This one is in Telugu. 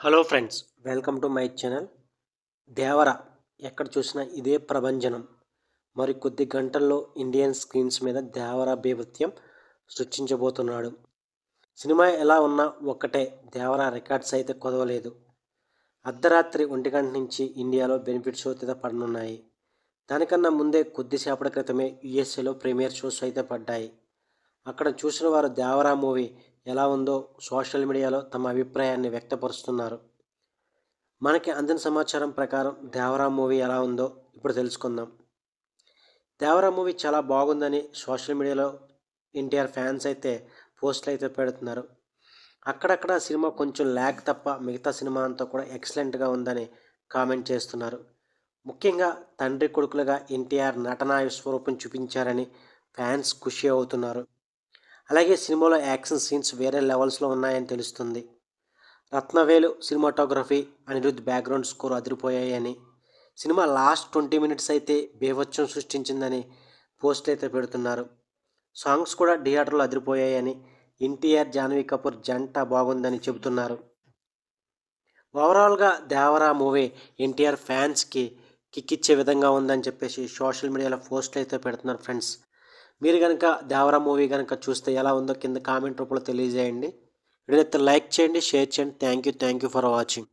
Hello friends, welcome to my channel. Devara ఎక్కడ చూసినా ఇదే ప్రభంజనం. మరి కొద్ది గంటల్లో ఇండియన్ స్క్రీన్స్ మీద దేవర బీభత్యం సృష్టించబోతున్నాడు. సినిమా ఎలా ఉన్నా ఒక్కటే, దేవర రికార్డ్స్ అయితే కొదవలేదు. అర్ధరాత్రి 1 గంట నుంచి ఇండియాలో బెనిఫిట్ షోస్ అయితే పడనున్నాయి. దానికన్నా ముందే కొద్దిసేపటి క్రితమే యుఎస్ఏలో ప్రీమియర్ షోస్ అయితే పడ్డాయి. అక్కడ చూసిన వారు దేవర మూవీ ఎలా ఉందో సోషల్ మీడియాలో తమ అభిప్రాయాన్ని వ్యక్తపరుస్తున్నారు. మనకి అందిన సమాచారం ప్రకారం దేవరా మూవీ ఎలా ఉందో ఇప్పుడు తెలుసుకుందాం. దేవరా మూవీ చాలా బాగుందని సోషల్ మీడియాలో ఎన్టీఆర్ ఫ్యాన్స్ అయితే పోస్టులు అయితే పెడుతున్నారు. అక్కడక్కడ సినిమా కొంచెం ల్యాగ్ తప్ప మిగతా సినిమా అంతా కూడా ఎక్సలెంట్గా ఉందని కామెంట్ చేస్తున్నారు. ముఖ్యంగా తండ్రి కొడుకులుగా ఎన్టీఆర్ నటనా విశ్వరూపం చూపించారని ఫ్యాన్స్ ఖుషి అవుతున్నారు. అలాగే సినిమాలో యాక్షన్ సీన్స్ వేరే లెవెల్స్లో ఉన్నాయని తెలుస్తుంది. Rathnavelu cinematography, Anirudh background score అదిరిపోయాయని, సినిమా లాస్ట్ 20 మినిట్స్ అయితే బీభత్సం సృష్టించిందని పోస్టులు అయితే పెడుతున్నారు. సాంగ్స్ కూడా థియేటర్లో అదిరిపోయాయని, ఎన్టీఆర్ జాహ్నవి కపూర్ జంట బాగుందని చెబుతున్నారు. ఓవరాల్గా దేవరా మూవీ ఎన్టీఆర్ ఫ్యాన్స్కి కిక్కిచ్చే విధంగా ఉందని చెప్పేసి సోషల్ మీడియాలో పోస్టులు అయితే పెడుతున్నారు ఫ్రెండ్స్. మీరు కనుక దేవరా మూవీ కనుక చూస్తే ఎలా ఉందో కింద కామెంట్ రూపంలో తెలియజేయండి. వీడియోని లైక్ చేయండి, షేర్ చేయండి. Thank you for watching.